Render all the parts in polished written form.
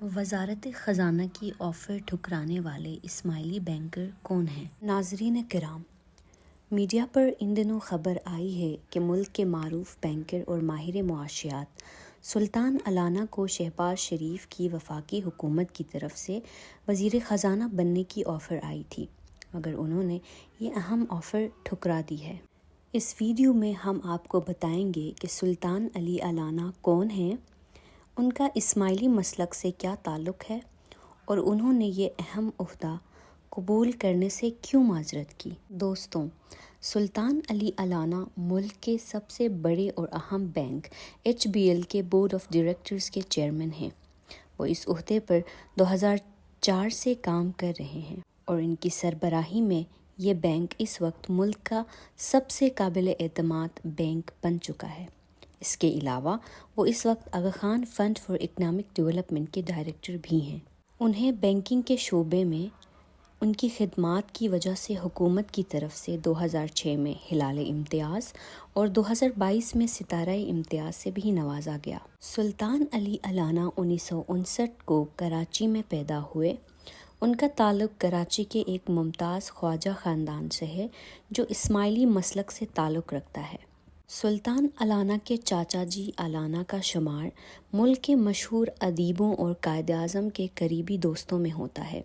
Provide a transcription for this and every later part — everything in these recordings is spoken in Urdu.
وزارت خزانہ کی آفر ٹھکرانے والے اسماعیلی بینکر کون ہیں؟ ناظرین کرام، میڈیا پر ان دنوں خبر آئی ہے کہ ملک کے معروف بینکر اور ماہر معاشیات سلطان علانہ کو شہباز شریف کی وفاقی حکومت کی طرف سے وزیر خزانہ بننے کی آفر آئی تھی، مگر انہوں نے یہ اہم آفر ٹھکرا دی ہے۔ اس ویڈیو میں ہم آپ کو بتائیں گے کہ سلطان علی علانہ کون ہیں، ان کا اسماعیلی مسلک سے کیا تعلق ہے اور انہوں نے یہ اہم عہدہ قبول کرنے سے کیوں معذرت کی۔ دوستوں، سلطان علی علانہ ملک کے سب سے بڑے اور اہم بینک HBL کے بورڈ آف ڈائریکٹرز کے چیئرمین ہیں۔ وہ اس عہدے پر 2004 سے کام کر رہے ہیں اور ان کی سربراہی میں یہ بینک اس وقت ملک کا سب سے قابل اعتماد بینک بن چکا ہے۔ اس کے علاوہ وہ اس وقت Aga Khan fund for economic development کے ڈائریکٹر بھی ہیں۔ انہیں بینکنگ کے شعبے میں ان کی خدمات کی وجہ سے حکومت کی طرف سے 2006 میں ہلال امتیاز اور 2022 میں ستارہ امتیاز سے بھی نوازا گیا۔ سلطان علی علانہ 1959 کو کراچی میں پیدا ہوئے۔ ان کا تعلق کراچی کے ایک ممتاز خواجہ خاندان سے ہے جو اسماعیلی مسلک سے تعلق رکھتا ہے۔ سلطان علانہ کے چاچا جی علانہ کا شمار ملک کے مشہور ادیبوں اور قائد اعظم کے قریبی دوستوں میں ہوتا ہے۔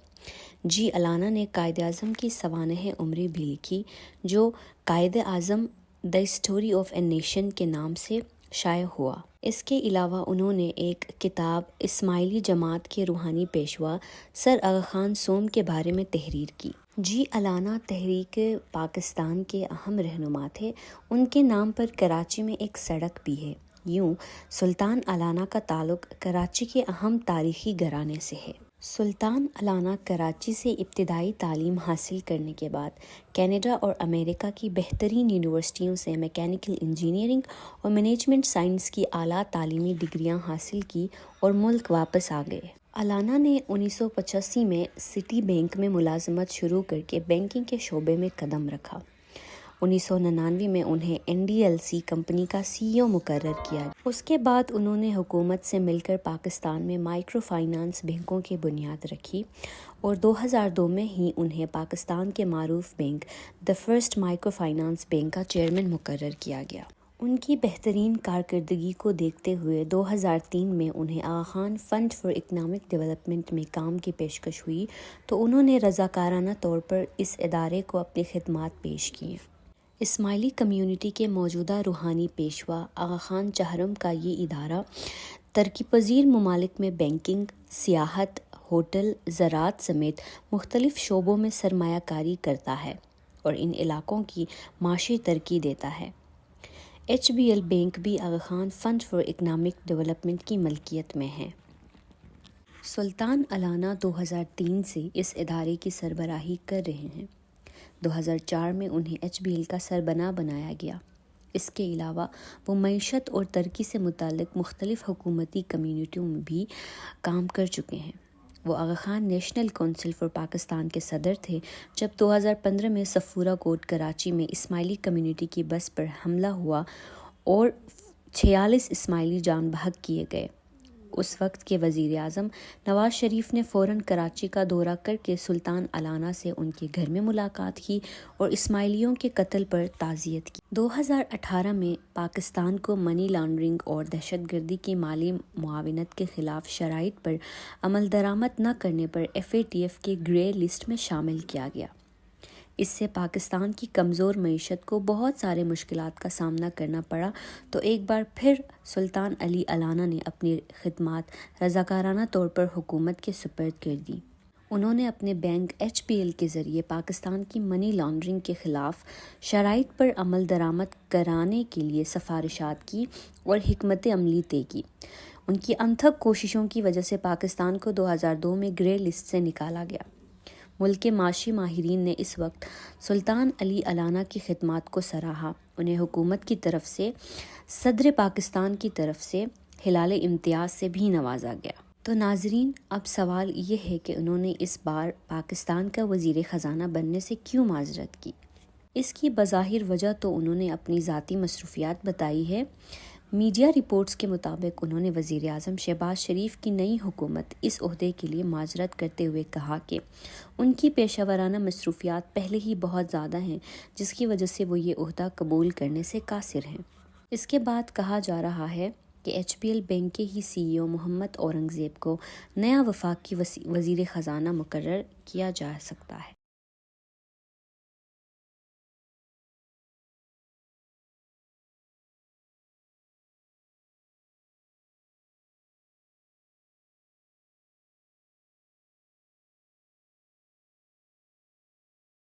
جی علانہ نے قائد اعظم کی سوانح عمری بھی لکھی جو Quaid Azam the story of a nation کے نام سے شائع ہوا۔ اس کے علاوہ انہوں نے ایک کتاب اسماعیلی جماعت کے روحانی پیشوا سر آغا خان سوم کے بارے میں تحریر کی۔ جی علانہ تحریک پاکستان کے اہم رہنما تھے۔ ان کے نام پر کراچی میں ایک سڑک بھی ہے۔ یوں سلطان علانہ کا تعلق کراچی کے اہم تاریخی گھرانے سے ہے۔ سلطان علانہ کراچی سے ابتدائی تعلیم حاصل کرنے کے بعد کینیڈا اور امریکہ کی بہترین یونیورسٹیوں سے میکینیکل انجینئرنگ اور مینجمنٹ سائنس کی اعلیٰ تعلیمی ڈگریاں حاصل کی اور ملک واپس آ گئے۔ علانہ نے 1985 میں سٹی بینک میں ملازمت شروع کر کے بینکنگ کے شعبے میں قدم رکھا۔ 1999 میں انہیں NDLC کمپنی کا CEO مقرر کیا گیا۔ اس کے بعد انہوں نے حکومت سے مل کر پاکستان میں مائکرو فائنانس بینکوں کی بنیاد رکھی اور 2002 میں ہی انہیں پاکستان کے معروف bank the first micro finance bank کا چیئرمین مقرر کیا گیا۔ ان کی بہترین کارکردگی کو دیکھتے ہوئے 2003 میں انہیں Aga Khan fund for economic development میں کام کی پیشکش ہوئی تو انہوں نے رضاکارانہ طور پر اس ادارے کو اپنی خدمات پیش کیں۔ اسماعیلی کمیونٹی کے موجودہ روحانی پیشوا آغا خان چہرم کا یہ ادارہ ترقی پذیر ممالک میں بینکنگ، سیاحت، ہوٹل، زراعت سمیت مختلف شعبوں میں سرمایہ کاری کرتا ہے اور ان علاقوں کی معاشی ترقی دیتا ہے۔ HBL بینک بھی Aga Khan fund for economic development کی ملکیت میں ہے۔ سلطان علانہ 2003 سے اس ادارے کی سربراہی کر رہے ہیں۔ 2004 میں انہیں HBL کا سربراہ بنایا گیا۔ اس کے علاوہ وہ معیشت اور ترقی سے متعلق مختلف حکومتی کمیٹیوں میں بھی کام کر چکے ہیں۔ وہ Aga Khan national council for Pakistan کے صدر تھے جب 2015 میں صفورہ کوٹ کراچی میں اسماعیلی کمیونٹی کی بس پر حملہ ہوا اور 46 اسماعیلی جان بحق کیے گئے۔ اس وقت کے وزیر اعظم نواز شریف نے فوراً کراچی کا دورہ کر کے سلطان علانہ سے ان کے گھر میں ملاقات کی اور اسماعیلیوں کے قتل پر تعزیت کی۔ 2018 میں پاکستان کو منی لانڈرنگ اور دہشت گردی کی مالی معاونت کے خلاف شرائط پر عمل درآمد نہ کرنے پر FATF کے گرے لسٹ میں شامل کیا گیا۔ اس سے پاکستان کی کمزور معیشت کو بہت سارے مشکلات کا سامنا کرنا پڑا تو ایک بار پھر سلطان علی علانہ نے اپنی خدمات رضاکارانہ طور پر حکومت کے سپرد کر دی۔ انہوں نے اپنے بینک HBL کے ذریعے پاکستان کی منی لانڈرنگ کے خلاف شرائط پر عمل درآمد کرانے کے لیے سفارشات کی اور حکمت عملی طے کی۔ ان کی انتھک کوششوں کی وجہ سے پاکستان کو 2002 میں گرے لسٹ سے نکالا گیا۔ ملک کے معاشی ماہرین نے اس وقت سلطان علی علانہ کی خدمات کو سراہا۔ انہیں حکومت کی طرف سے صدر پاکستان کی طرف سے ہلال امتیاز سے بھی نوازا گیا۔ تو ناظرین، اب سوال یہ ہے کہ انہوں نے اس بار پاکستان کا وزیر خزانہ بننے سے کیوں معذرت کی؟ اس کی بظاہر وجہ تو انہوں نے اپنی ذاتی مصروفیات بتائی ہے، میڈیا رپورٹس کے مطابق انہوں نے وزیر اعظم شہباز شریف کی نئی حکومت اس عہدے کے لیے معذرت کرتے ہوئے کہا کہ ان کی پیشہ ورانہ مصروفیات پہلے ہی بہت زیادہ ہیں، جس کی وجہ سے وہ یہ عہدہ قبول کرنے سے قاصر ہیں۔ اس کے بعد کہا جا رہا ہے کہ ایچ پی ایل بینک کے ہی سی ای او محمد اورنگزیب کو نیا وفاقی وزیر خزانہ مقرر کیا جا سکتا ہے۔